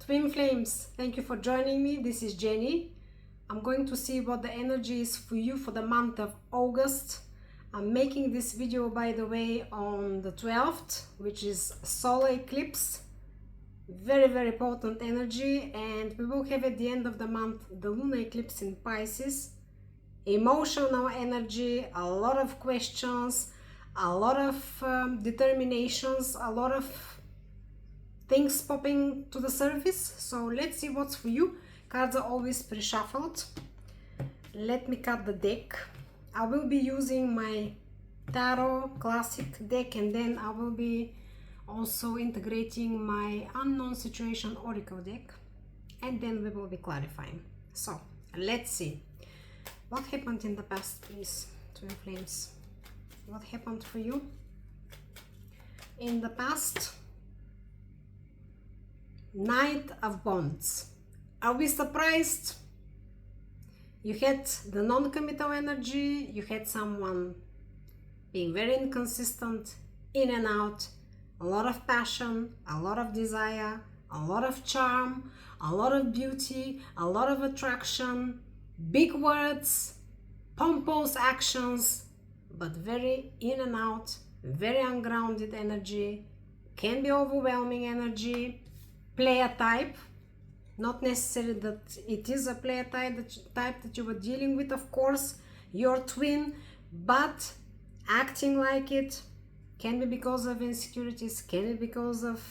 Twin Flames, thank you for joining me. This is Jenny. I'm going to see what the energy is for you for the month of August. I'm making this video, by the way, on the 12th, which is solar eclipse. Very potent energy, and we will have at the end of the month the lunar eclipse in Pisces. Emotional energy, a lot of questions, a lot of determinations, a lot of things popping to the surface. So let's see what's for you. Cards are always pre-shuffled. Let me cut the deck. I will be using my tarot classic deck, and then I will be also integrating my unknown situation oracle deck, and then we will be clarifying. So let's see what happened in the past, please, Twin Flames. What happened for you in the past? Knight of Wands. Are we surprised? You had the non-committal energy, you had someone being very inconsistent, in and out, a lot of passion, a lot of desire, a lot of charm, a lot of beauty, a lot of attraction, big words, pompous actions, but very in and out, very ungrounded energy, can be overwhelming energy, player type. Not necessarily that it is a player type that you were dealing with, of course, your twin, but acting like it. Can be because of insecurities, can be because of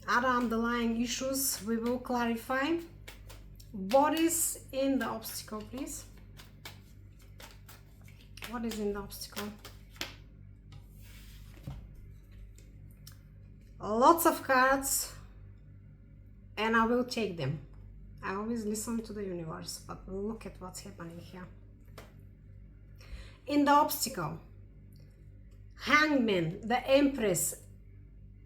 other underlying issues. We will clarify. What is in the obstacle, please? What is in the obstacle? Lots of cards, and I will take them. I always listen to the universe, but look at what's happening here. In the obstacle, Hangman, the Empress,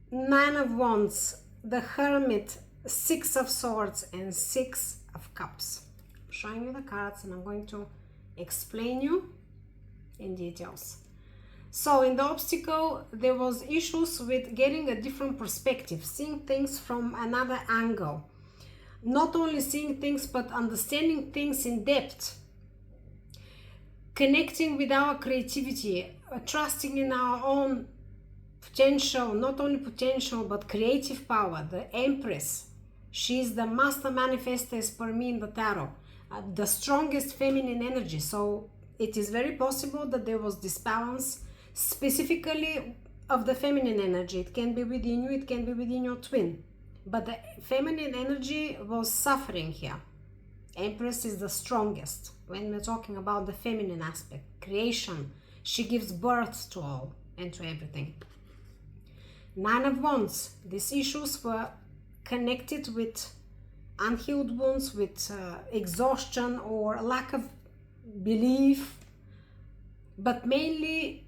Nine of Wands, the Hermit, Six of Swords, and Six of Cups. I'm showing you the cards, and I'm going to explain you in details. So in the obstacle, there was issues with getting a different perspective, seeing things from another angle. Not only seeing things, but understanding things in depth. Connecting with our creativity, trusting in our own potential, not only potential, but creative power. The Empress, she is the master manifester as per me in the tarot, the strongest feminine energy. So it is very possible that there was disbalance, specifically of the feminine energy. It can be within you, it can be within your twin, but the feminine energy was suffering here. Empress is the strongest when we're talking about the feminine aspect, creation. She gives birth to all and to everything. Nine of Wands, these issues were connected with unhealed wounds, with exhaustion or lack of belief, but mainly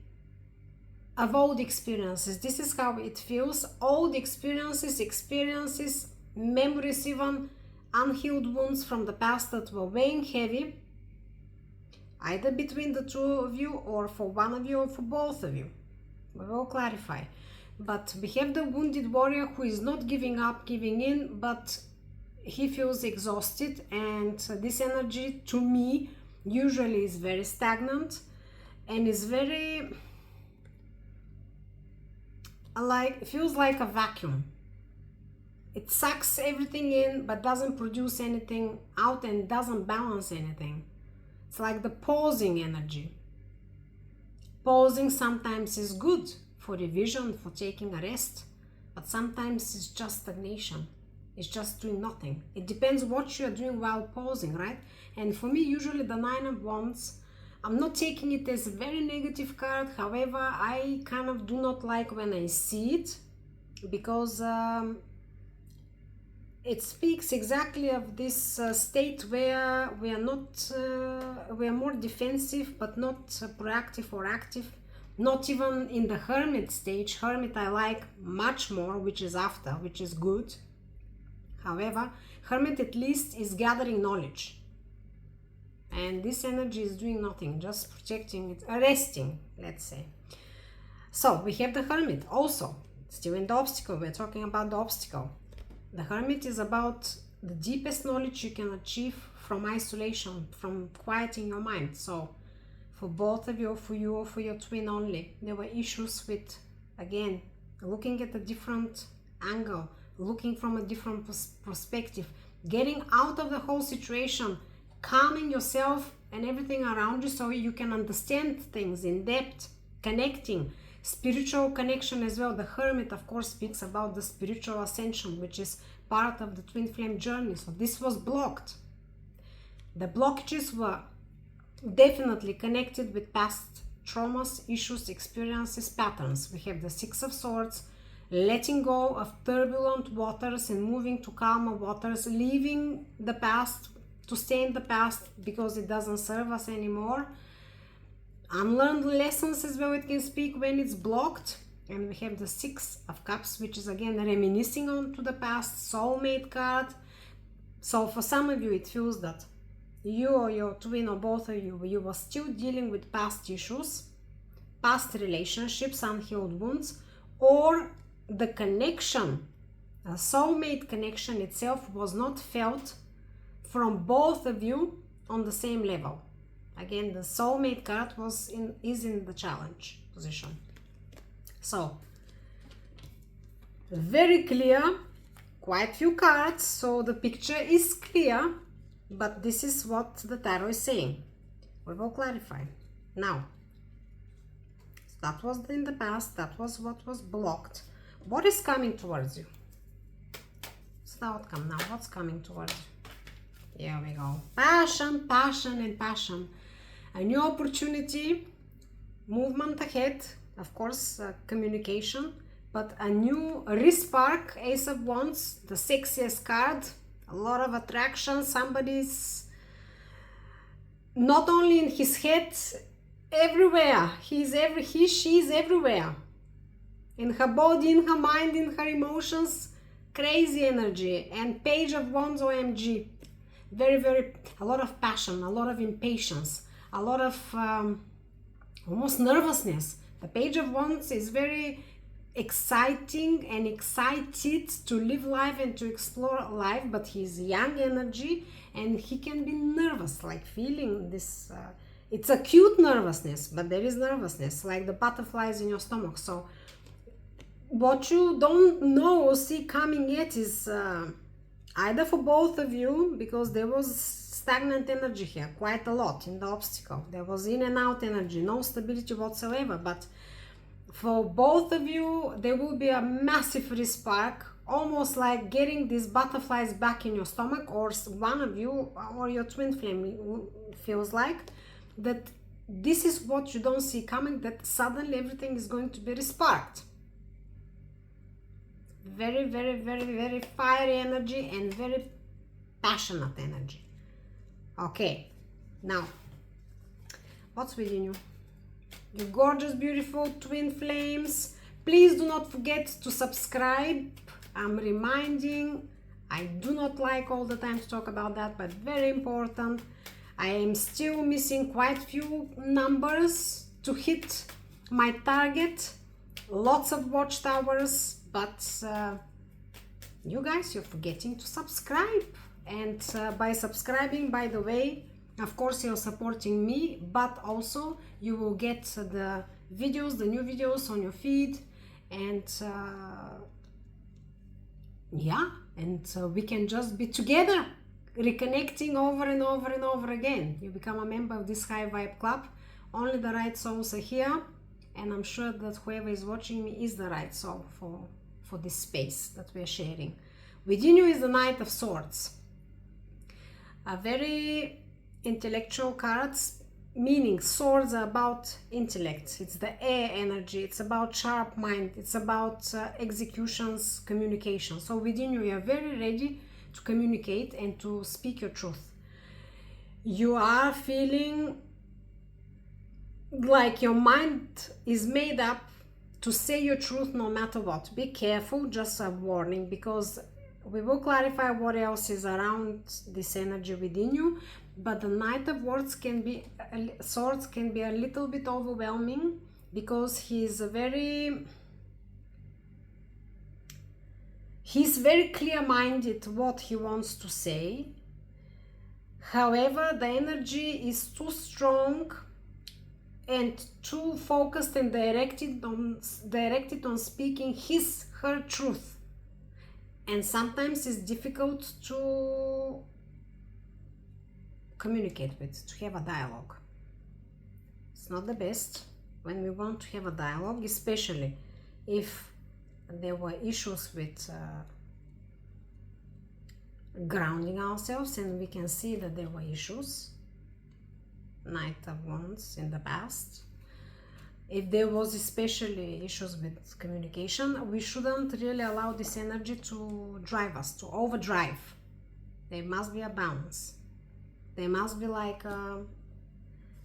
of old experiences. This is how it feels. Old experiences, memories, even unhealed wounds from the past that were weighing heavy, either between the two of you, or for one of you, or for both of you. We will clarify. But we have the wounded warrior who is not giving up, giving in, but he feels exhausted, and this energy, to me, usually is very stagnant and is very feels like a vacuum. It sucks everything in but doesn't produce anything out and doesn't balance anything. It's like the pausing energy. Pausing sometimes is good for revision, for taking a rest, but sometimes it's just stagnation. It's just doing nothing. It depends what you're doing while pausing, right? And for me, usually the Nine of Wands, I'm not taking it as a very negative card. However, I kind of do not like when I see it, because it speaks exactly of this state where we are not, we are more defensive, but not proactive or active. Not even in the Hermit stage. Hermit I like much more, which is after, which is good. However, Hermit at least is gathering knowledge. And this energy is doing nothing, just protecting it, resting, let's say. So we have the Hermit also. Still in the obstacle, we're talking about the obstacle. The Hermit is about the deepest knowledge you can achieve from isolation, from quieting your mind. So for both of you, for you or for your twin only, there were issues with, again, looking at a different angle, looking from a different perspective, getting out of the whole situation, calming yourself and everything around you so you can understand things in depth, connecting, spiritual connection as well. The Hermit, of course, speaks about the spiritual ascension, which is part of the twin flame journey. So this was blocked. The blockages were definitely connected with past traumas, issues, experiences, patterns. We have the Six of Swords, letting go of turbulent waters and moving to calmer waters, leaving the past to stay in the past because it doesn't serve us anymore. Unlearned lessons as well, it can speak when it's blocked. And we have the Six of Cups, which is again reminiscing on to the past, soulmate card. So for some of you, it feels that you or your twin or both of you were still dealing with past issues, past relationships, unhealed wounds, or the connection, a soulmate connection itself was not felt from both of you on the same level. Again, the soulmate card is in the challenge position. So, very clear, quite few cards, so the picture is clear, but this is what the tarot is saying. We will clarify. Now, that was in the past, that was what was blocked. What is coming towards you? It's the outcome now. What's coming towards you? Here we go. Passion, passion, and passion. A new opportunity, movement ahead, of course, communication, but a new re-spark, Ace of Wands, the sexiest card, a lot of attraction. Somebody's not only in his head, everywhere. She's everywhere. In her body, in her mind, in her emotions, crazy energy. And Page of Wands, OMG. Very, a lot of passion, a lot of impatience, a lot of almost nervousness. The Page of Wands is very exciting and excited to live life and to explore life, but he's young energy and he can be nervous, like feeling this, it's a cute nervousness, but there is nervousness, like the butterflies in your stomach. So what you don't know or see coming yet is either for both of you, because there was stagnant energy here, quite a lot in the obstacle. There was in and out energy, no stability whatsoever. But for both of you, there will be a massive re-spark, almost like getting these butterflies back in your stomach, or one of you or your twin flame feels like that this is what you don't see coming, that suddenly everything is going to be re-sparked. Very fiery energy and very passionate energy. Okay, now what's within you? You gorgeous, beautiful twin flames. Please do not forget to subscribe. I'm reminding, I do not like all the time to talk about that, but very important. I am still missing quite few numbers to hit my target. Lots of watchtowers, but you guys, you're forgetting to subscribe. And by subscribing, by the way, of course you're supporting me, but also you will get the videos, the new videos on your feed. And yeah, and we can just be together, reconnecting over and over and over again. You become a member of this high vibe club. Only the right souls are here, and I'm sure that whoever is watching me is the right soul for this space that we're sharing. Within you is the Knight of Swords. A very intellectual cards, meaning swords are about intellect. It's the air energy. It's about sharp mind. It's about executions, communication. So within you, you are very ready to communicate and to speak your truth. You are feeling like your mind is made up to say your truth no matter what. Be careful, just a warning, because we will clarify what else is around this energy within you. But the Knight of Swords can be a little bit overwhelming, because he is a very He's very clear-minded what he wants to say. However, the energy is too strong and too focused and directed on speaking her truth. And sometimes it's difficult to communicate with, to have a dialogue. It's not the best when we want to have a dialogue, especially if there were issues with grounding ourselves, and we can see that there were issues, Knight of Wands, in the past. If there was especially issues with communication, we shouldn't really allow this energy to drive us, to overdrive. There must be a balance. There must be like a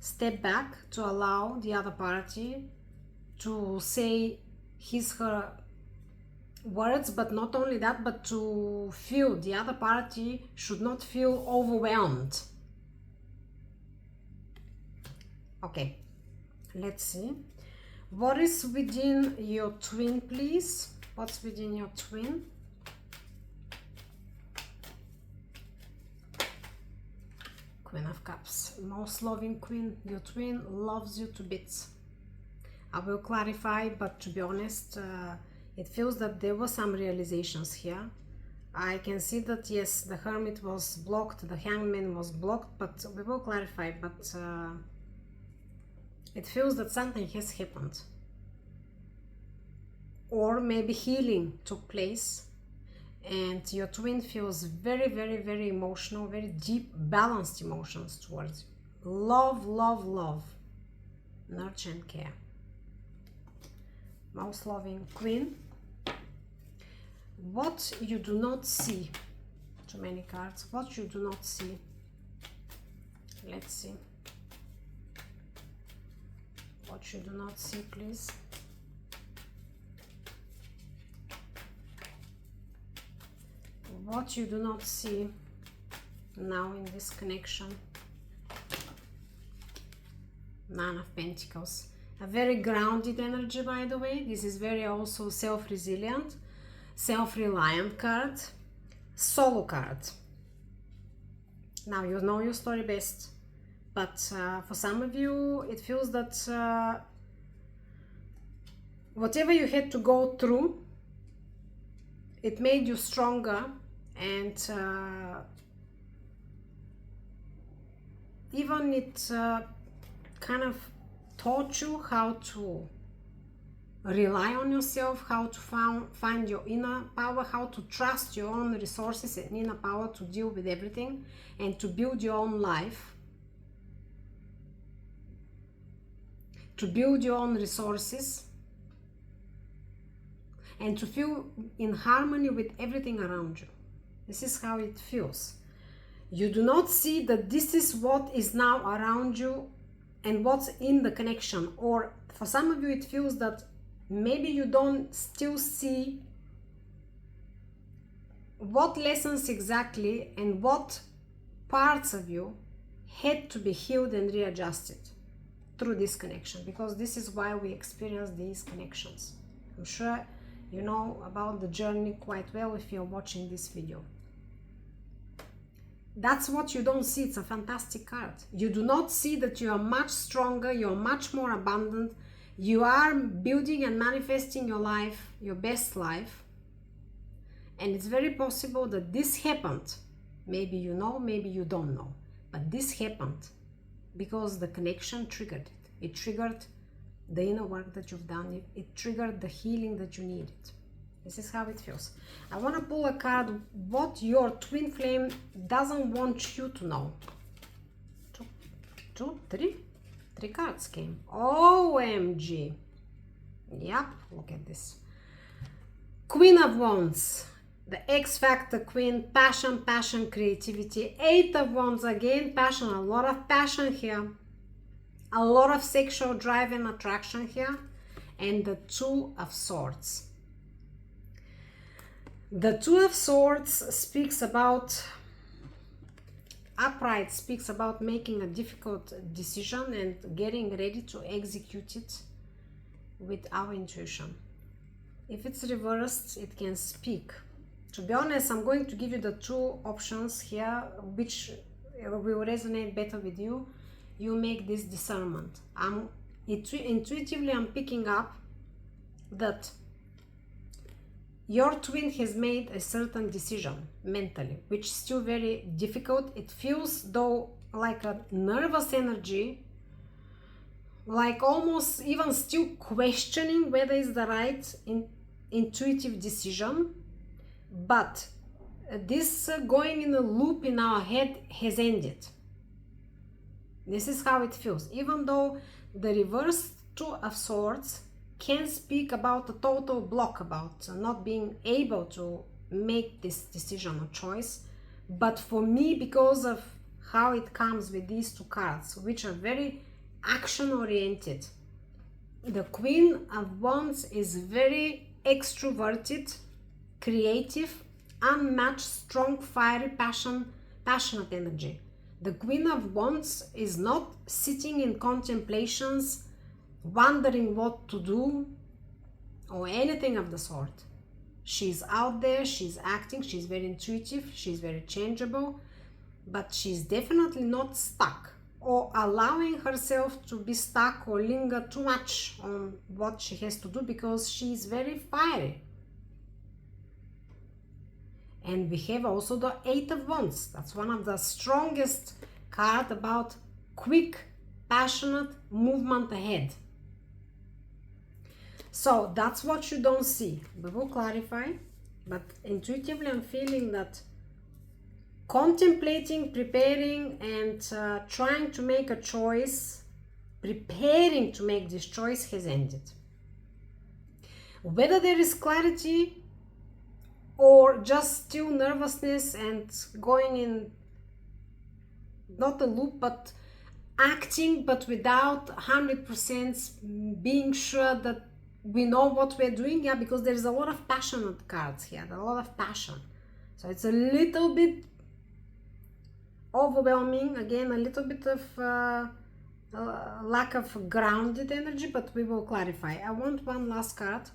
step back to allow the other party to say her words, but not only that, but to feel, the other party should not feel overwhelmed. Okay, let's see. What is within your twin, please? What's within your twin? Queen of Cups. Most loving queen. Your twin loves you to bits. I will clarify, but to be honest, it feels that there were some realizations here. I can see that, yes, the Hermit was blocked, the Hangman was blocked, but we will clarify. But it feels that something has happened, or maybe healing took place, and your twin feels very, very, very emotional, very deep, balanced emotions towards you. Love, love, love, nurture and care. Most loving queen. What you do not see. Too many cards. What you do not see. Let's see. What you do not see, please. What you do not see now in this connection. Nine of Pentacles. A very grounded energy, by the way. This is very also self-resilient, self-reliant card. Solo card. Now you know your story best. But for some of you, it feels that whatever you had to go through, it made you stronger, and even it kind of taught you how to rely on yourself, how to find your inner power, how to trust your own resources and inner power to deal with everything and to build your own life. To build your own resources and to feel in harmony with everything around you. This is how it feels. You do not see that this is what is now around you and what's in the connection. Or for some of you, it feels that maybe you don't still see what lessons exactly and what parts of you had to be healed and readjusted through this connection, because this is why we experience these connections. I'm sure you know about the journey quite well if you're watching this video. That's what you don't see. It's a fantastic card. You do not see that you are much stronger, you're much more abundant, you are building and manifesting your life, your best life. And it's very possible that this happened. Maybe you know, maybe you don't know, but this happened because the connection triggered it. It triggered the inner work that you've done. It triggered the healing that you needed. This is how it feels. I want to pull a card what your twin flame doesn't want you to know. Three cards came. OMG. Yep, look at this. Queen of Wands. The X Factor Queen, passion, creativity. Eight of Wands again, passion, a lot of passion here. A lot of sexual drive and attraction here. And the Two of Swords. The Two of Swords speaks about, upright speaks about making a difficult decision and getting ready to execute it with our intuition. If it's reversed, it can speak To be honest, I'm going to give you the two options here, which will resonate better with you. You make this discernment. Intuitively, I'm picking up that your twin has made a certain decision mentally, which is still very difficult. It feels though like a nervous energy, like almost even still questioning whether it's the right intuitive decision. But this going in a loop in our head has ended. This is how it feels. Even though the reverse two of swords can speak about a total block, about not being able to make this decision or choice. But for me, because of how it comes with these two cards, which are very action oriented, the Queen of Wands is very extroverted, creative, unmatched, strong, fiery, passionate energy. The Queen of Wands is not sitting in contemplations, wondering what to do, or anything of the sort. She's out there, she's acting, she's very intuitive, she's very changeable, but she's definitely not stuck or allowing herself to be stuck or linger too much on what she has to do, because she's very fiery. And we have also the Eight of Wands. That's one of the strongest cards about quick, passionate movement ahead. So that's what you don't see. We will clarify, but intuitively I'm feeling that contemplating, preparing, and trying to make a choice, preparing to make this choice has ended. Whether there is clarity or just still nervousness and going in not a loop, but acting, but without 100% being sure that we know what we're doing. Yeah, because there's a lot of passionate cards here, a lot of passion. So it's a little bit overwhelming, again, a little bit of lack of grounded energy, but we will clarify. I want one last card.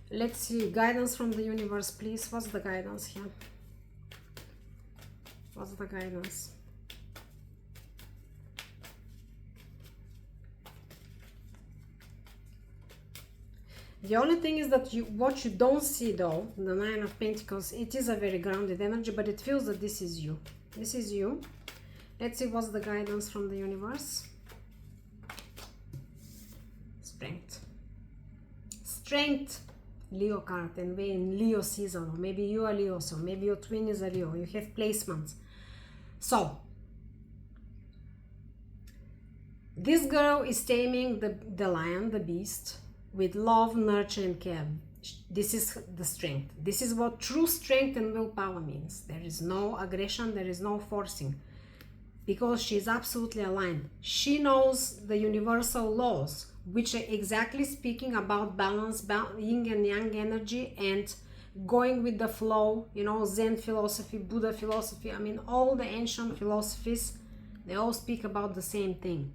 Let's see, guidance from the universe, please. What's the guidance here? What's the guidance? The only thing is that what you don't see though, the Nine of Pentacles, it is a very grounded energy, but it feels that this is you. This is you. Let's see what's the guidance from the universe. Strength. Strength. Leo card, and we're in Leo season, or maybe you are Leo, so maybe your twin is a Leo. You have placements. So this girl is taming the lion, the beast, with love, nurture, and care. This is the strength. This is what true strength and willpower means. There is no aggression, there is no forcing, because she is absolutely aligned. She knows the universal laws, which are exactly speaking about balance, yin and yang energy, and going with the flow. You know, Zen philosophy, Buddha philosophy, I mean, all the ancient philosophies, they all speak about the same thing.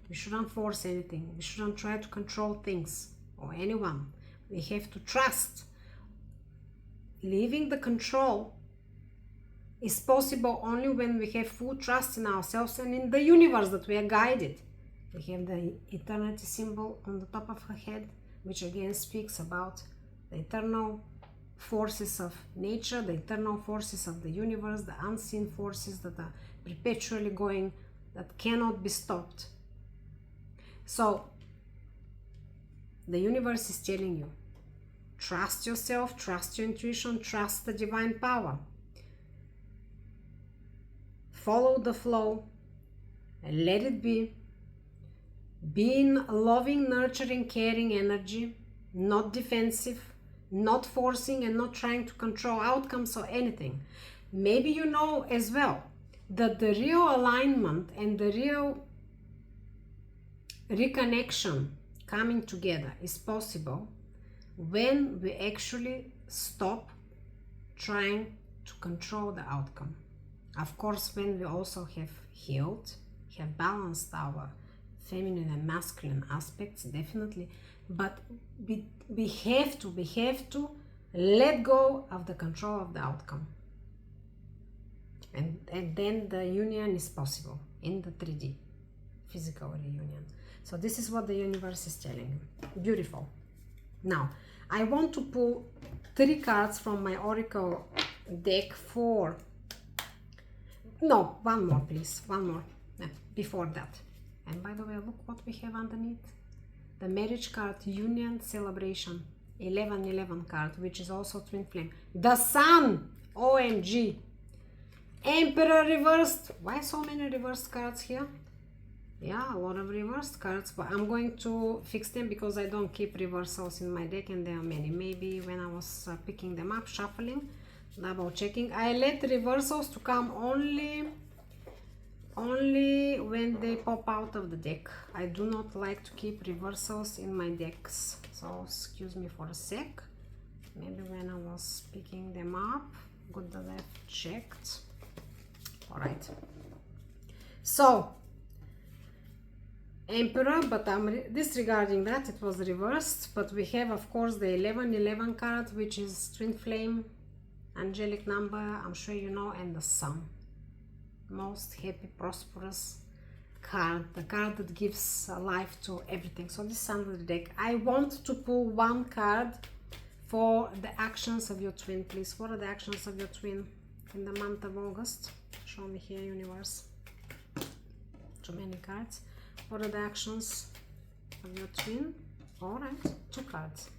We shouldn't force anything. We shouldn't try to control things or anyone. We have to trust. Leaving the control is possible only when we have full trust in ourselves and in the universe, that we are guided. We have the eternity symbol on the top of her head, which again speaks about the eternal forces of nature, the eternal forces of the universe, the unseen forces that are perpetually going, that cannot be stopped. So the universe is telling you, trust yourself, trust your intuition, trust the divine power. Follow the flow and let it be. Be in loving, nurturing, caring energy, not defensive, not forcing, and not trying to control outcomes or anything. Maybe you know as well that the real alignment and the real reconnection coming together is possible when we actually stop trying to control the outcome. Of course, when we also have healed, have balanced our feminine and masculine aspects, definitely, but we have to let go of the control of the outcome. And then the union is possible in the 3D physical reunion. So this is what the universe is telling you. Beautiful. Now I want to pull 3 cards from my oracle deck for, no, one more please, one more before that. And by the way, look what we have underneath. The marriage card, union, celebration, 1111 card, which is also twin flame. The sun, OMG. Emperor reversed. Why so many reversed cards here? Yeah, a lot of reversed cards, but I'm going to fix them because I don't keep reversals in my deck, and there are many. Maybe when I was picking them up, shuffling, double checking, I let reversals to come only when they pop out of the deck. I do not like to keep reversals in my decks, so excuse me for a sec. Maybe when I was picking them up, good that I've checked. All right, so Emperor, but I'm disregarding that, it was reversed. But we have, of course, the 1111 card, which is twin flame, angelic number, I'm sure you know, and the sun. Most happy, prosperous card, the card that gives life to everything. So this is under the deck. I want to pull 1 card for the actions of your twin, please. What are the actions of your twin in the month of August? Show me here, universe. Too many cards. What are the actions of your twin? All right, 2 cards.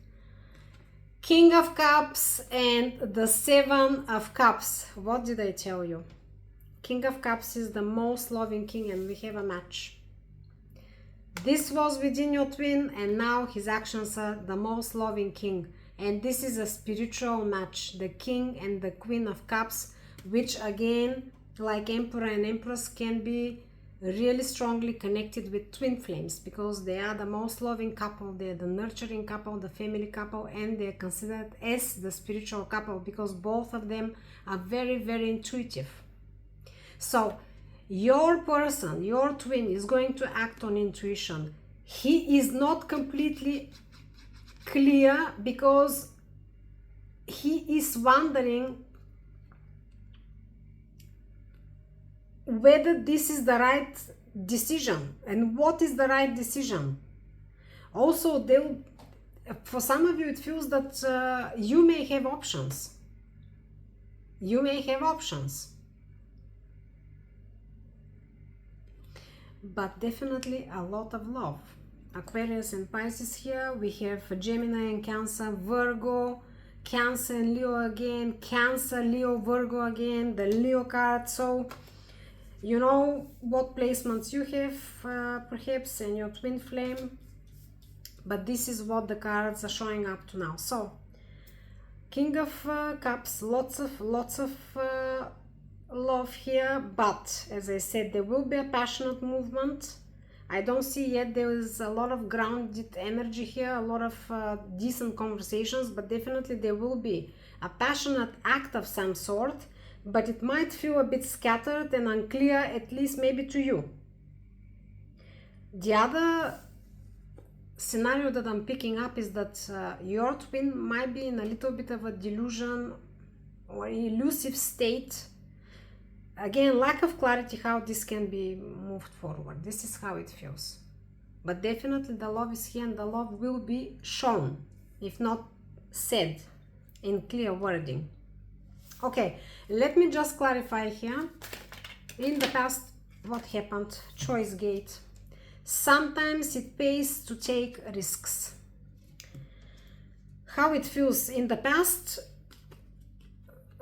King of Cups and the 7 of Cups. What did I tell you? King of Cups is the most loving king, and we have a match. This was within your twin, and now his actions are the most loving king. And this is a spiritual match, the king and the queen of cups, which again, like emperor and empress, can be really strongly connected with twin flames, because they are the most loving couple, they're the nurturing couple, the family couple, and they're considered as the spiritual couple because both of them are very, very intuitive. So your person, your twin, is going to act on intuition. He is not completely clear because he is wondering whether this is the right decision and what is the right decision. Also, for some of you, it feels that you may have options. You may have options. But definitely a lot of love. Aquarius and Pisces here. We have Gemini and Cancer, Virgo, Cancer and Leo again, Cancer, Leo, Virgo again, the Leo card. So you know what placements you have perhaps in your twin flame, but this is what the cards are showing up to now. So King of Cups, lots of love here, but as I said, there will be a passionate movement. I don't see yet there is a lot of grounded energy here, a lot of decent conversations, but definitely there will be a passionate act of some sort, but it might feel a bit scattered and unclear, at least maybe to you. The other scenario that I'm picking up is that your twin might be in a little bit of a delusion or elusive state. Again, lack of clarity how this can be moved forward. This is how it feels. But definitely the love is here, and the love will be shown, if not said in clear wording. Okay, let me just clarify here. In the past, what happened? Choice gate. Sometimes it pays to take risks. How it feels in the past,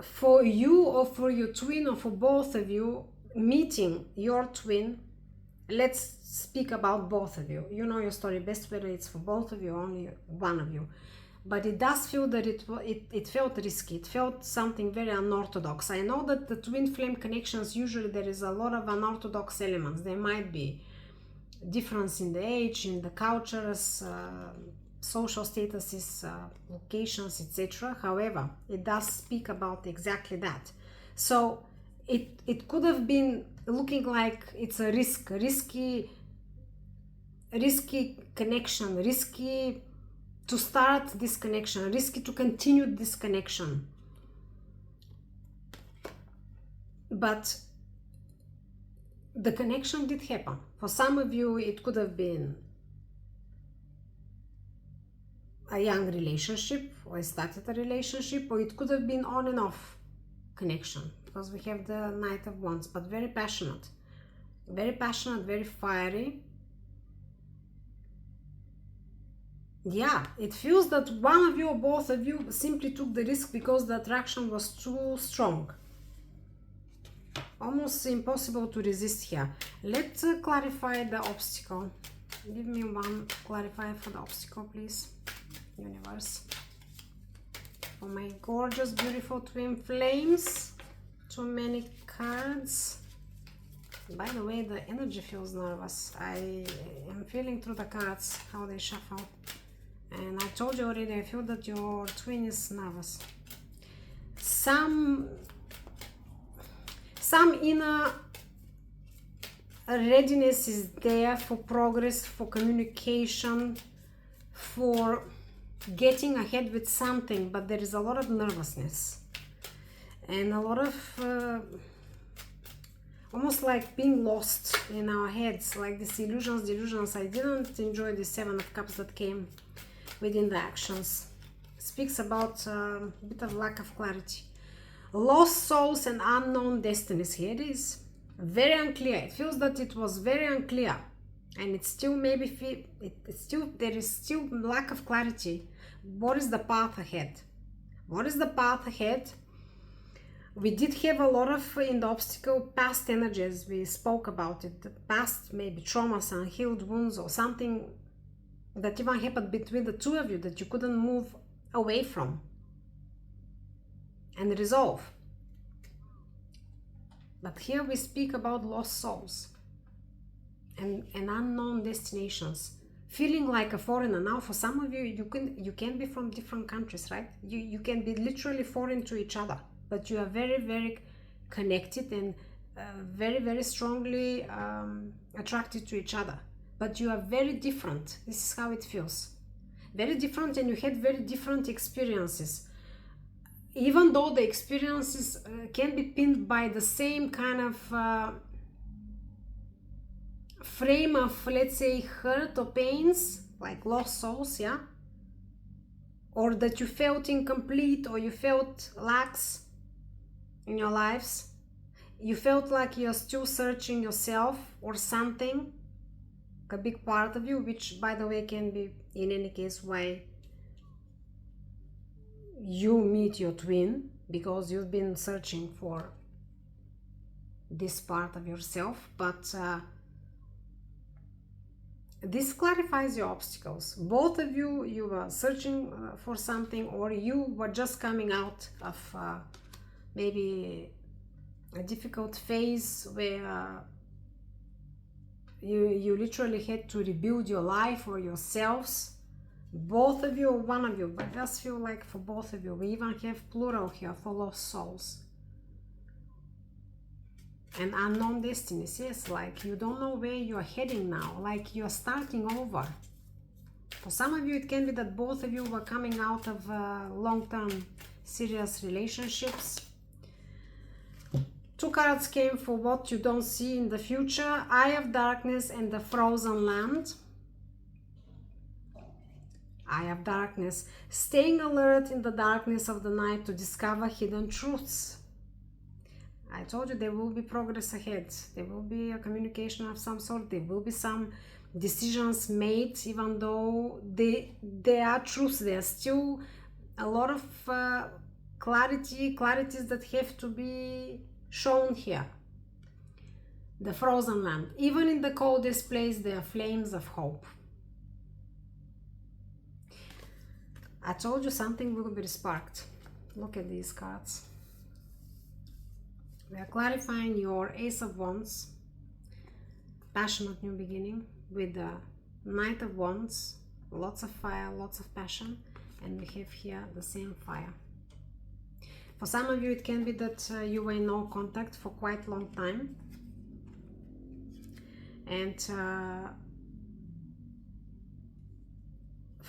for you or for your twin or for both of you, meeting your twin, let's speak about both of you. You know your story best, whether it's for both of you or only one of you. But it does feel that it felt risky. It felt something very unorthodox. I know that the twin flame connections, usually there is a lot of unorthodox elements. There might be difference in the age, in the cultures, social statuses, locations, etc. However, it does speak about exactly that. So it could have been looking like it's a risky connection, risky to start this connection, risky to continue this connection. But the connection did happen. For some of you, it could have been a young relationship, or started a relationship, or it could have been on and off connection, because we have the Knight of Wands, but very passionate, very fiery. Yeah, it feels that one of you or both of you simply took the risk because the attraction was too strong. Almost impossible to resist here. Let's clarify the obstacle. Give me one clarifier for the obstacle, please, universe. For my gorgeous, beautiful twin flames. Too many cards. By the way, the energy feels nervous. I am feeling through the cards how they shuffle. And I told you already, I feel that your twin is nervous. Some inner readiness is there for progress, for communication, for getting ahead with something, but there is a lot of nervousness and a lot of almost like being lost in our heads, like these delusions. I didn't enjoy the Seven of Cups that came within the actions. It speaks about a bit of lack of clarity. Lost souls and unknown destinies. Here it is. Very unclear. It feels that it was very unclear, and it's still maybe there is still lack of clarity. What is the path ahead? What is the path ahead? We did have a lot of in the obstacle past energies. We spoke about it. The past, maybe traumas, unhealed wounds, or something that even happened between the two of you that you couldn't move away from and resolve. But here we speak about lost souls and unknown destinations, feeling like a foreigner. Now for some of you, you can be from different countries, right? You can be literally foreign to each other, but you are very connected and very strongly attracted to each other, but you are very different. This is how it feels. Very different, and you had very different experiences. Even though the experiences can be pinned by the same kind of frame of, let's say, hurt or pains, like lost souls, yeah? Or that you felt incomplete, or you felt lax in your lives. You felt like you're still searching yourself or something, a big part of you, which, by the way, can be, in any case, why you meet your twin, because you've been searching for this part of yourself. But this clarifies your obstacles. Both of you were searching for something, or you were just coming out of maybe a difficult phase where you literally had to rebuild your life or yourselves. Both of you or one of you, but it does feel like for both of you. We even have plural here for lost souls and unknown destinies. Yes, like you don't know where you are heading now, like you are starting over. For some of you, it can be that both of you were coming out of long-term serious relationships. Two cards came for what you don't see in the future: Eye of Darkness and the Frozen Land. Eye of Darkness, staying alert in the darkness of the night to discover hidden truths. I told you there will be progress ahead. There will be a communication of some sort. There will be some decisions made, even though they are truths. There are still a lot of clarities that have to be shown here. The Frozen Land. Even in the coldest place, there are flames of hope. I told you something will be sparked. Look at these cards. We are clarifying your Ace of Wands, passionate new beginning, with the Knight of Wands, lots of fire, lots of passion, and we have here the same fire. For some of you, it can be that you were in no contact for quite a long time, and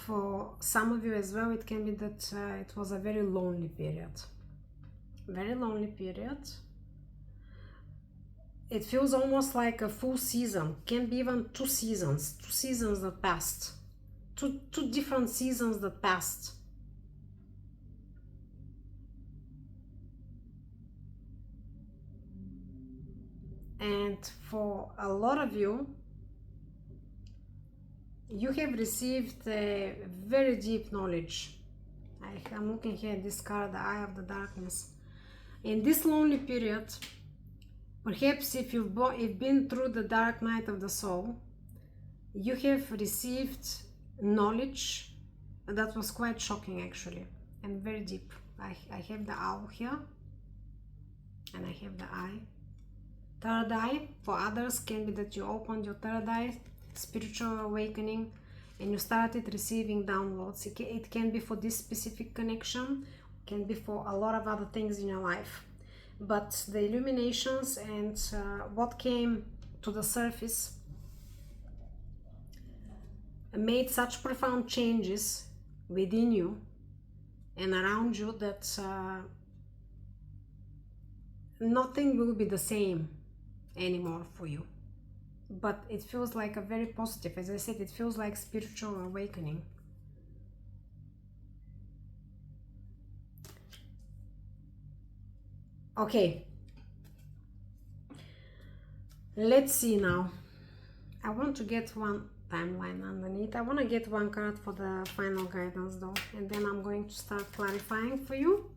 for some of you as well, it can be that it was a very lonely period. Very lonely period. It feels almost like a full season. Can be even 2 seasons. 2 seasons that passed. Two different seasons that passed. And for a lot of you, you have received a very deep knowledge. I'm looking here at this card, the Eye of the Darkness. In this lonely period, perhaps if you've been through the dark night of the soul, you have received knowledge that was quite shocking actually, and very deep. I have the owl here, and I have the eye. Third eye, for others, can be that you opened your third eye, spiritual awakening, and you started receiving downloads. It can be for this specific connection, can be for a lot of other things in your life. But the illuminations and what came to the surface made such profound changes within you and around you that nothing will be the same anymore for you. But it feels like a very positive, as I said, it feels like spiritual awakening. Okay, let's see now. I want to get one timeline underneath. I want to get one card for the final guidance though, and then I'm going to start clarifying for you.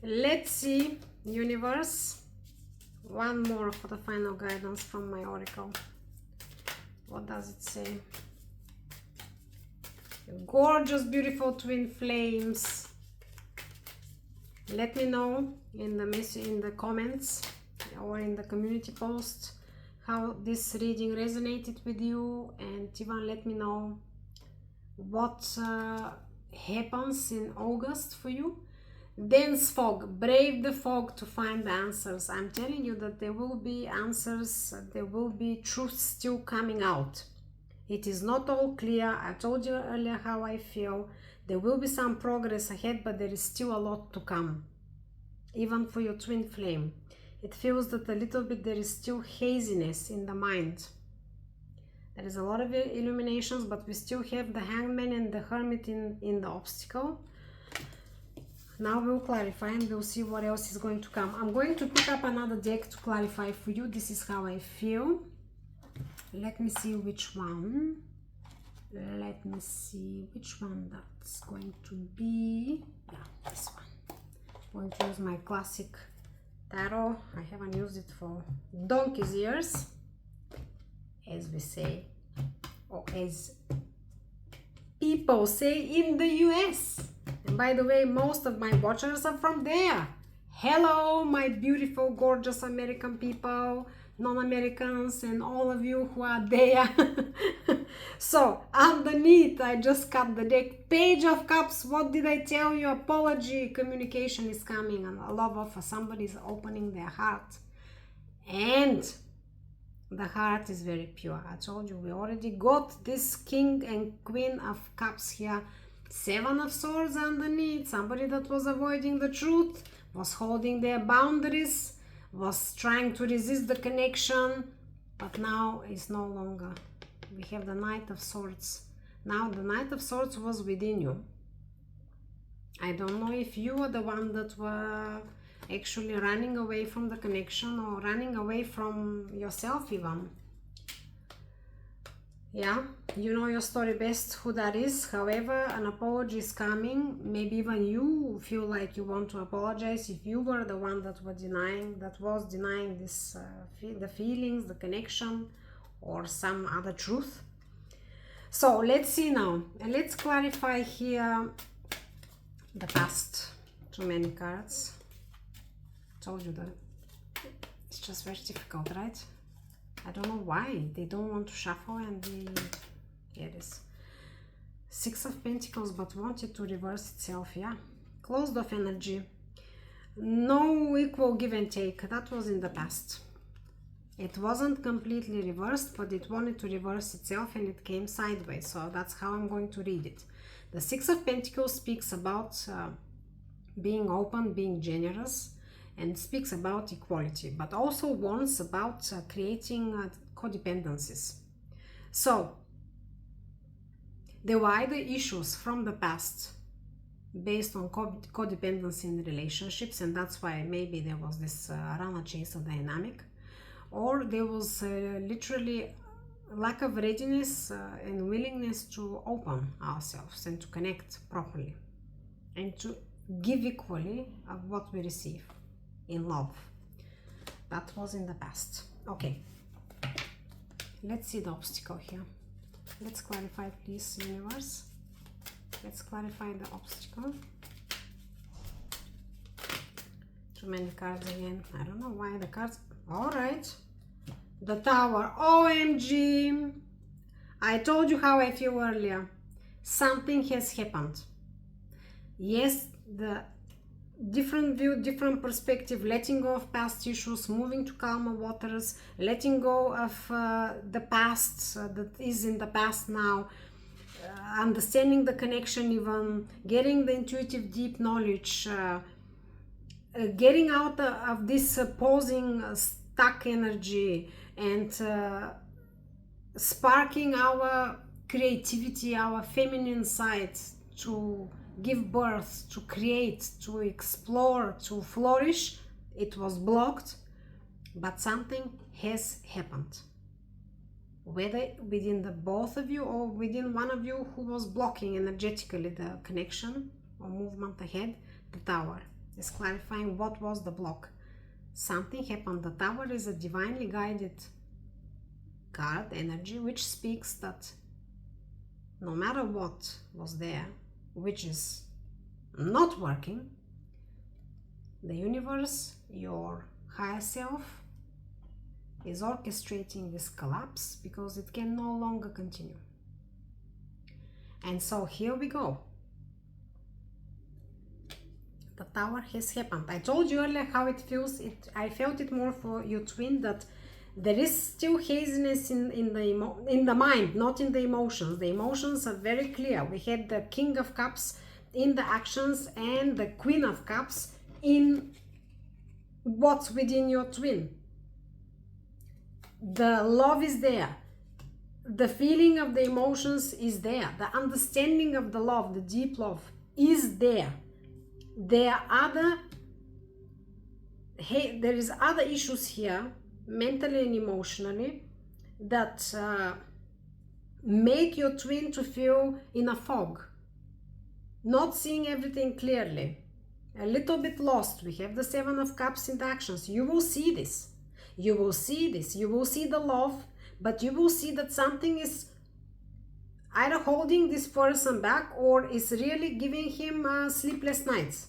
Let's see, universe, one more for the final guidance from my oracle. What does it say? Gorgeous, beautiful twin flames. Let me know in the comments or in the community post how this reading resonated with you, and even let me know what happens in August for you. Dense fog, brave the fog to find the answers. I'm telling you that there will be answers, there will be truth still coming out. It is not all clear. I told you earlier how I feel. There will be some progress ahead, but there is still a lot to come. Even for your twin flame, it feels that a little bit there is still haziness in the mind. There is a lot of illuminations, but we still have the Hangman and the Hermit in the obstacle. Now we'll clarify and we'll see what else is going to come. I'm going to pick up another deck to clarify for you. This is how I feel. Let me see which one. Let me see which one that's going to be. Yeah, this one. I'm going to use my classic tarot. I haven't used it for donkey's ears, as we say, or as people say in the US. And by the way, most of my watchers are from there. Hello, my beautiful, gorgeous American people, non-Americans, and all of you who are there. So underneath, I just cut the deck. Page of Cups. What did I tell you? Apology. Communication is coming, and a love of somebody is opening their heart, and the heart is very pure. I told you we already got this King and Queen of Cups here. 7 of Swords underneath. Somebody that was avoiding the truth, was holding their boundaries, was trying to resist the connection, but now it's no longer. We have the Knight of Swords. Now the Knight of Swords was within you. I don't know if you were the one that were actually running away from the connection or running away from yourself even. Yeah, you know your story best who that is. However, an apology is coming. Maybe even you feel like you want to apologize if you were the one that was denying this the feelings, the connection, or some other truth. So let's see now, and let's clarify here the past. Too many cards. I told you that it's just very difficult, right? I don't know why they don't want to shuffle, and here it is. 6 of Pentacles, but wanted to reverse itself. Yeah, closed off energy, no equal give and take. That was in the past. It wasn't completely reversed, but it wanted to reverse itself and it came sideways. So that's how I'm going to read it. The Six of Pentacles speaks about being open, being generous, and speaks about equality, but also warns about creating codependencies. So there were either issues from the past based on codependency in relationships, and that's why maybe there was this runner chaser dynamic, or there was literally lack of readiness and willingness to open ourselves and to connect properly and to give equally of what we receive in love. That was in the past. Okay, let's see the obstacle here. Let's clarify, please, universe. Let's clarify the obstacle. Too many cards again. I don't know why the cards. All right. The Tower. OMG. I told you how I feel earlier. Something has happened. Yes, the different view, different perspective, letting go of past issues, moving to calmer waters, letting go of the past that is in the past now, understanding the connection, even getting the intuitive deep knowledge, getting out of this posing stuck energy, and sparking our creativity, our feminine side to give birth, to create, to explore, to flourish. It was blocked, but something has happened. Whether within the both of you or within one of you who was blocking energetically the connection or movement ahead, the Tower is clarifying what was the block. Something happened. The Tower is a divinely guided card energy, which speaks that no matter what was there, which is not working, the universe, your higher self, is orchestrating this collapse because it can no longer continue. And so here we go. The Tower has happened. I told you earlier how it feels. I felt it more for your twin, that there is still haziness in the mind, not in the emotions. The emotions are very clear. We had the King of Cups in the actions and the Queen of Cups in what's within your twin. The love is there. The feeling of the emotions is there. The understanding of the love, the deep love, is there. There is other issues here, mentally and emotionally, that make your twin to feel in a fog, not seeing everything clearly, a little bit lost. We have the Seven of Cups in the actions. You will see this. You will see this. You will see the love, but you will see that something is either holding this person back or is really giving him sleepless nights.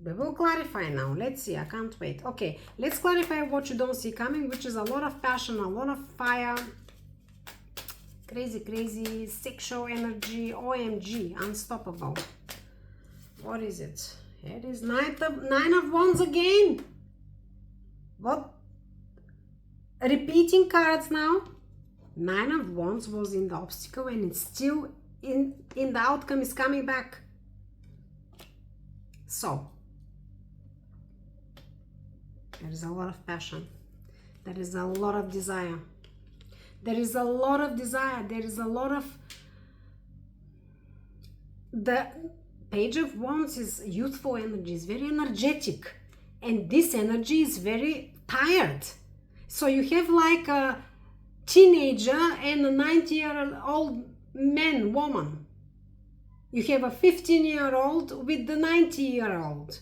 We will clarify now. Let's see. I can't wait. Okay, let's clarify what you don't see coming, which is a lot of passion, a lot of fire, crazy sexual energy. OMG, unstoppable. What is it? It is Nine of Wands again. What? Repeating cards now. Nine of Wands was in the obstacle and it's still in the outcome is coming back. So there is a lot of passion. There is a lot of desire. There is a lot of desire. There is a lot of... The Page of Wands is youthful energy, is very energetic. And this energy is very tired. So you have like a teenager and a 90-year-old man, woman. You have a 15-year-old with the 90-year-old.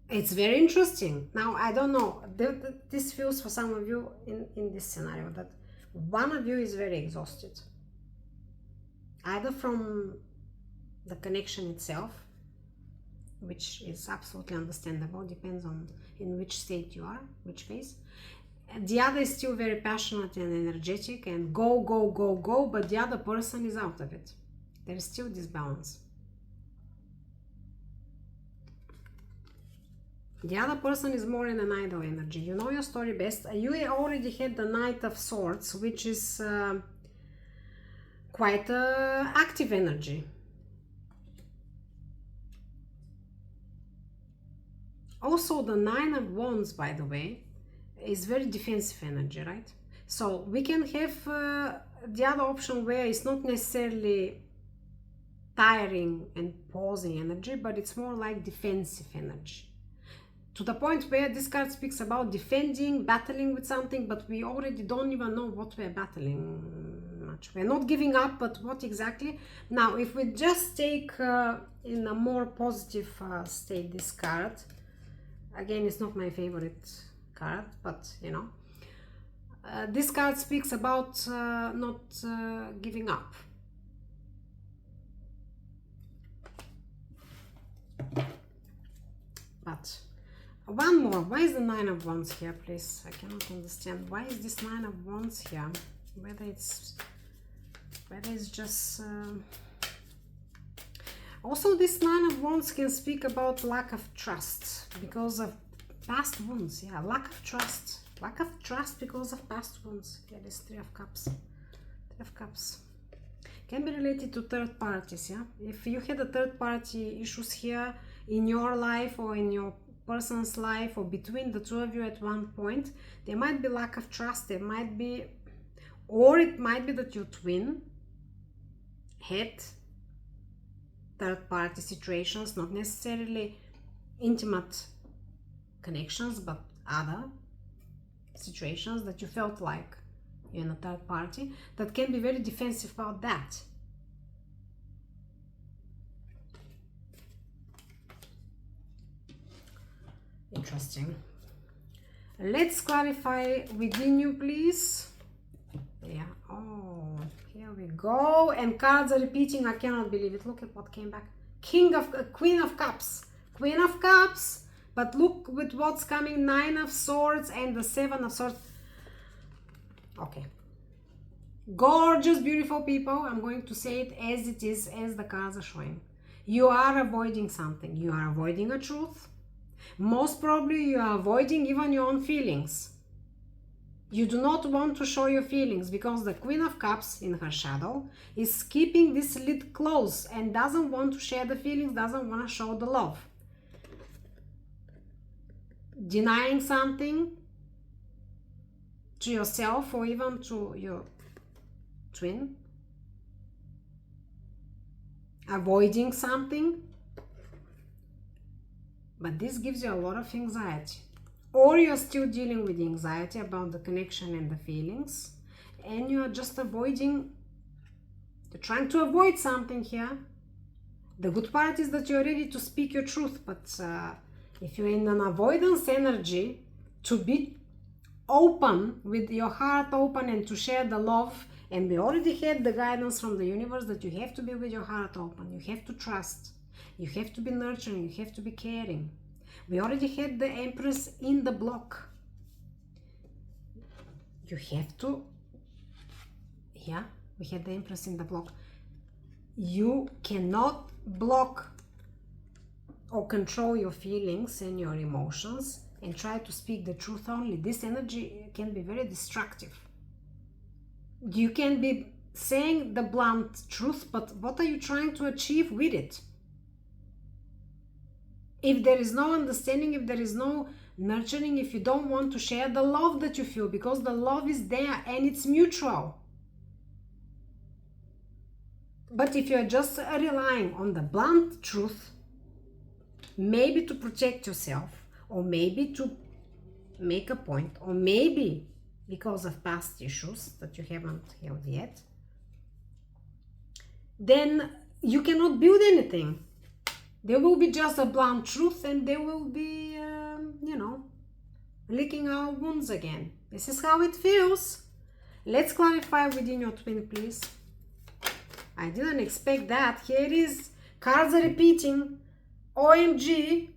It's very interesting. Now, I don't know. This feels for some of you in this scenario that one of you is very exhausted. Either from the connection itself, which is absolutely understandable, depends on in which state you are, which phase. And the other is still very passionate and energetic and go, but the other person is out of it. There is still this balance. The other person is more in an idle energy. You know your story best. You already had the Knight of Swords, which is quite active energy. Also, the Nine of Wands, by the way, is very defensive energy, right? So we can have the other option where it's not necessarily tiring and pausing energy, but it's more like defensive energy. To the point where this card speaks about defending, battling with something, but we already don't even know what we're battling much. We're not giving up, but what exactly? Now, if we just take in a more positive state this card, again, it's not my favorite card, but you know, this card speaks about not giving up. But one more. Why is the Nine of Wands here, please? I cannot understand. Why is this Nine of Wands here? Whether it's just... Also, this Nine of Wands can speak about lack of trust because of past wounds. Yeah, lack of trust. Lack of trust because of past wounds. Yeah, this Three of Cups. Three of Cups. Can be related to third parties, yeah? If you had a third party issues here in your life or in your person's life or between the two of you at one point, there might be lack of trust, there might be, or it might be that your twin had third party situations, not necessarily intimate connections, but other situations that you felt like you're in a third party, that can be very defensive about that. Interesting. Let's clarify within you, please. Yeah. Oh, here we go. And cards are repeating. I cannot believe it. Look at what came back. Queen of Cups. Queen of Cups. But look with what's coming. Nine of Swords and the Seven of Swords. Okay. Gorgeous, beautiful people. I'm going to say it as it is, as the cards are showing. You are avoiding something. You are avoiding a truth. Most probably you are avoiding even your own feelings. You do not want to show your feelings because the Queen of Cups in her shadow is keeping this lid closed and doesn't want to share the feelings, doesn't want to show the love. Denying something to yourself or even to your twin. Avoiding something. But this gives you a lot of anxiety. Or you're still dealing with the anxiety about the connection and the feelings. And you're just avoiding, you're trying to avoid something here. The good part is that you're ready to speak your truth. But if you're in an avoidance energy, to be open, with your heart open and to share the love. And we already had the guidance from the universe that you have to be with your heart open. You have to trust. You have to be nurturing, you have to be caring. We already had the Empress in the block. You have to, yeah, we had the Empress in the block. You cannot block or control your feelings and your emotions and try to speak the truth only. This energy can be very destructive. You can be saying the blunt truth, but what are you trying to achieve with it? If there is no understanding, if there is no nurturing, if you don't want to share the love that you feel, because the love is there and it's mutual. But if you're just relying on the blunt truth, maybe to protect yourself, or maybe to make a point, or maybe because of past issues that you haven't healed yet, then you cannot build anything. There will be just a blunt truth and there will be, you know, licking our wounds again. This is how it feels. Let's clarify within your twin, please. I didn't expect that. Here it is. Cards are repeating. OMG.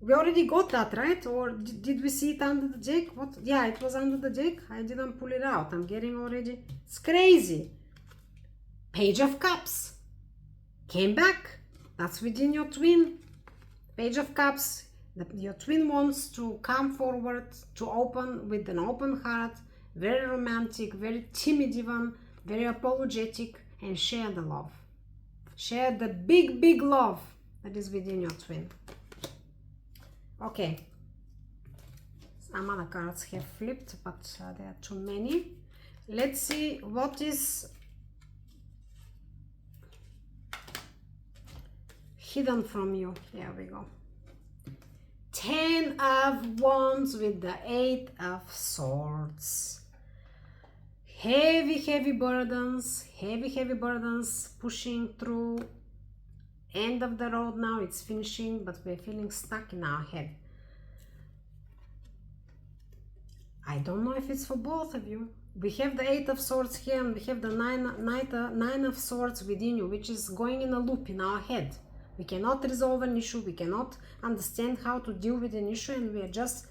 We already got that, right? Or did we see it under the deck? What? Yeah, it was under the deck. I didn't pull it out. I'm getting already... It's crazy. Page of Cups. Came back. That's within your twin. Page of Cups. Your twin wants to come forward, to open with an open heart, very romantic, very timid even, very apologetic, and share the love. Share the big love that is within your twin. Okay. Some other cards have flipped, but there are too many. Let's see what is hidden from you. Here we go. 10 of Wands with the 8 of Swords. Heavy burdens, heavy burdens pushing through. End of the road now, it's finishing, but we're feeling stuck in our head. I don't know if it's for both of you. We have the 8 of Swords here, and we have the 9 of Swords within you, which is going in a loop in our head. We cannot resolve an issue, we cannot understand how to deal with an issue, and we are just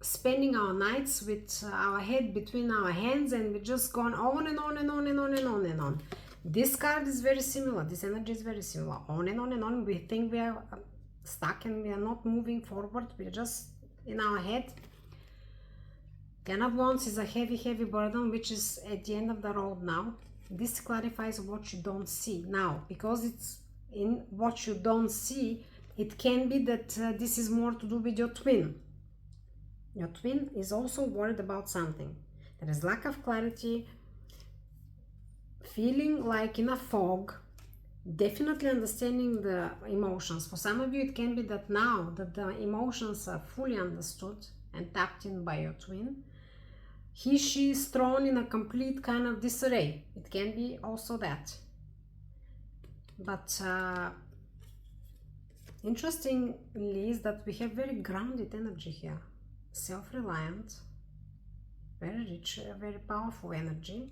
spending our nights with our head between our hands, and we're just going on and on and on and on and on and on. This card is very similar, this energy is very similar, on and on and on. We think we are stuck and we are not moving forward, we're just in our head. 10 of Wands is a heavy burden, which is at the end of the road now. This clarifies what you don't see now, because it's in what you don't see. It can be that this is more to do with your twin. Your twin is also worried about something. There is lack of clarity, feeling like in a fog, definitely understanding the emotions. For some of you, it can be that now that the emotions are fully understood and tapped in by your twin, she is thrown in a complete kind of disarray. It can be also that. But interestingly is that we have very grounded energy here, self-reliant, very rich, very powerful energy,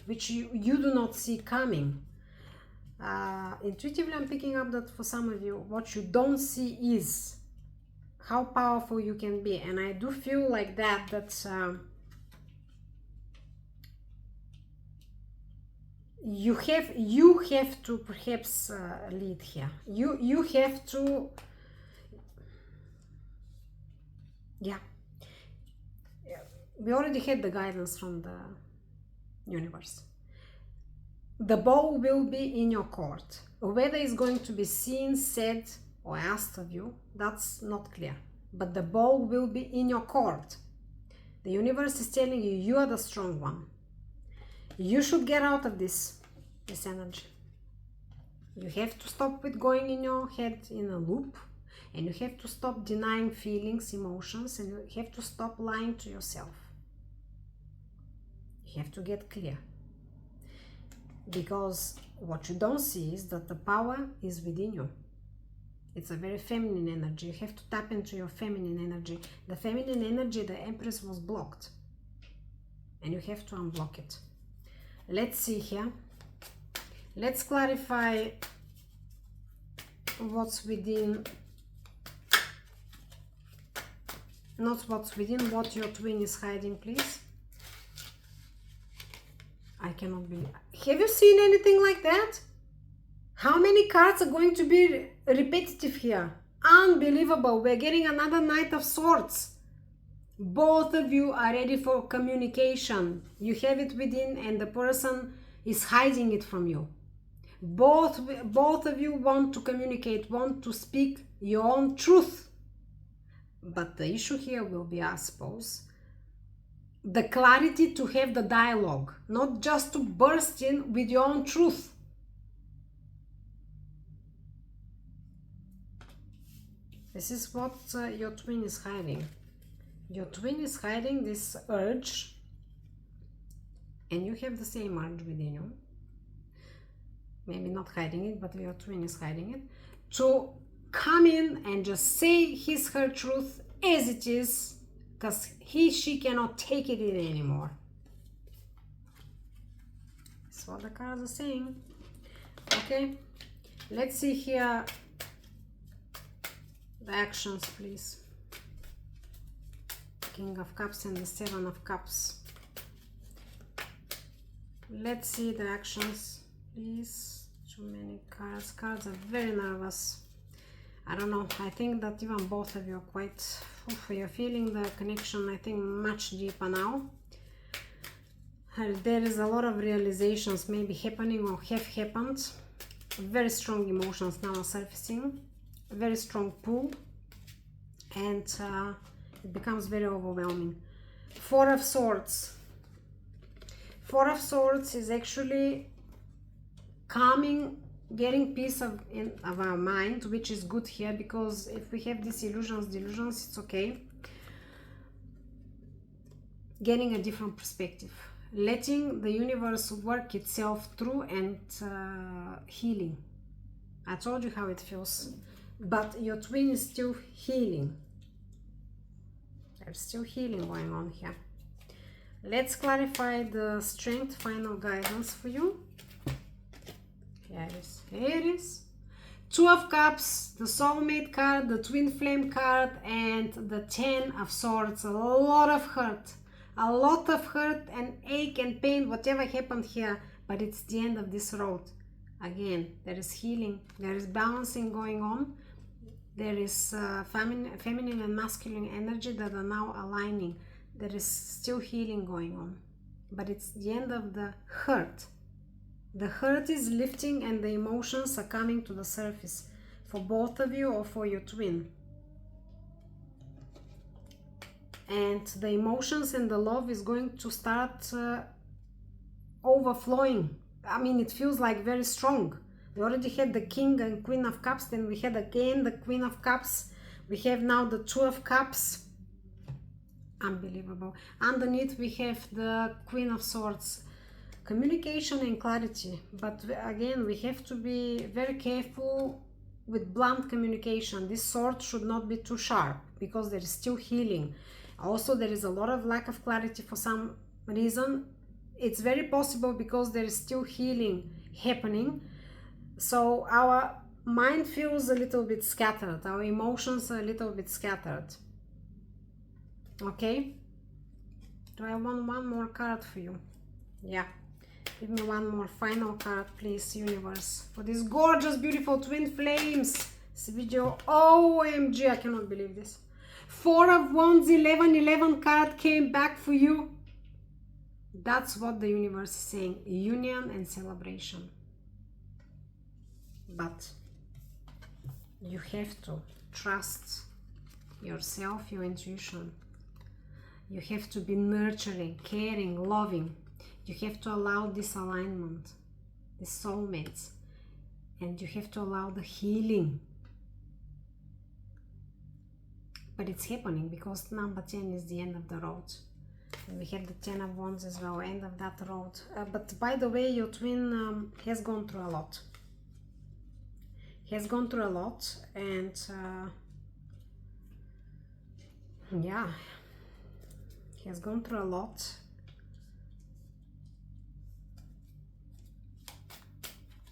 which you do not see coming. Intuitively, I'm picking up that for some of you, what you don't see is how powerful you can be, and I do feel like that you have to perhaps lead here. You have to, yeah. We already had the guidance from the universe. The ball will be in your court. Whether it's going to be seen, said, or asked of you, that's not clear. But the ball will be in your court. The universe is telling you, you are the strong one. You should get out of this energy. You have to stop with going in your head in a loop, and you have to stop denying feelings, emotions, and you have to stop lying to yourself. You have to get clear, because what you don't see is that the power is within you. It's a very feminine energy. You have to tap into your feminine energy. The feminine energy, the Empress, was blocked, and you have to unblock it. Let's see here. Let's clarify what's within, not what's within, what your twin is hiding, please. I cannot believe. Have you seen anything like that? How many cards are going to be repetitive here? Unbelievable. We're getting another Knight of Swords. Both of you are ready for communication. You have it within, and the person is hiding it from you. Both of you want to communicate, want to speak your own truth. But the issue here will be, I suppose, the clarity to have the dialogue, not just to burst in with your own truth. This is what your twin is hiding. Your twin is hiding this urge, and you have the same urge within you. Maybe not hiding it, but your twin is hiding it, to come in and just say her truth as it is, because she cannot take it in anymore. That's what the cards are saying. Okay, let's see here the actions, please. King of Cups and the 7 of Cups. Let's see the actions, please. Too many cards. Cards are very nervous. I don't know, I think that even both of you are quite, you're feeling the connection, I think, much deeper now. There is a lot of realizations maybe happening or have happened. Very strong emotions now are surfacing, a very strong pull, and it becomes very overwhelming. Four of Swords. Four of Swords is actually calming, getting peace of our mind, which is good here, because if we have these delusions, it's okay. Getting a different perspective, letting the universe work itself through, and healing. I told you how it feels, but your twin is still healing. There's still healing going on here. Let's clarify the strength final guidance for you. Here it is. Here it is. Two of Cups, the soulmate card, the twin flame card, and the 10 of Swords. A lot of hurt. A lot of hurt and ache and pain, whatever happened here, but it's the end of this road. Again, there is healing, there is balancing going on. There is feminine and masculine energy that are now aligning. There is still healing going on, but it's the end of the hurt. The hurt is lifting and the emotions are coming to the surface for both of you or for your twin. And the emotions and the love is going to start overflowing. I mean, it feels like very strong. We already had the King and Queen of Cups, then we had again the Queen of Cups. We have now the Two of Cups. Unbelievable. Underneath we have the Queen of Swords. Communication and clarity. But again, we have to be very careful with blunt communication. This sword should not be too sharp, because there is still healing. Also, there is a lot of lack of clarity for some reason. It's very possible because there is still healing happening. So our mind feels a little bit scattered. Our emotions are a little bit scattered. Okay? Do I want one more card for you? Yeah. Give me one more final card, please, universe. For these gorgeous, beautiful twin flames. This video, OMG, I cannot believe this. Four of Wands, 11 card came back for you. That's what the universe is saying. Union and celebration. But you have to trust yourself, your intuition. You have to be nurturing, caring, loving. You have to allow this alignment, the soulmates, and you have to allow the healing. But it's happening because number 10 is the end of the road. And we have the 10 of Wands as well, end of that road. But by the way, your twin has gone through a lot. Has gone through a lot, and yeah, he has gone through a lot.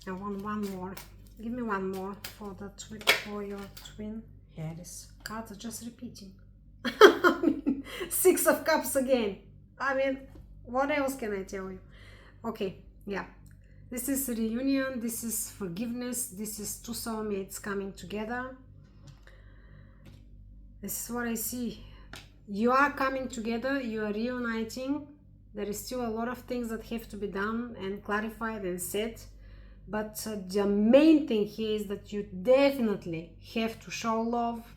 I want one more. Give me one more for the for your twin. Here it is. Cards are just repeating. I mean, Six of Cups again. I mean, what else can I tell you? Okay, yeah. This is reunion, this is forgiveness, this is two soulmates coming together. This is what I see. You are coming together, you are reuniting. There is still a lot of things that have to be done and clarified and said. But the main thing here is that you definitely have to show love,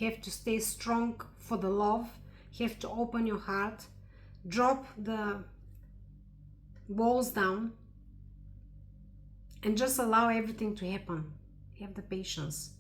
have to stay strong for the love, have to open your heart, drop the walls down, and just allow everything to happen. Have the patience.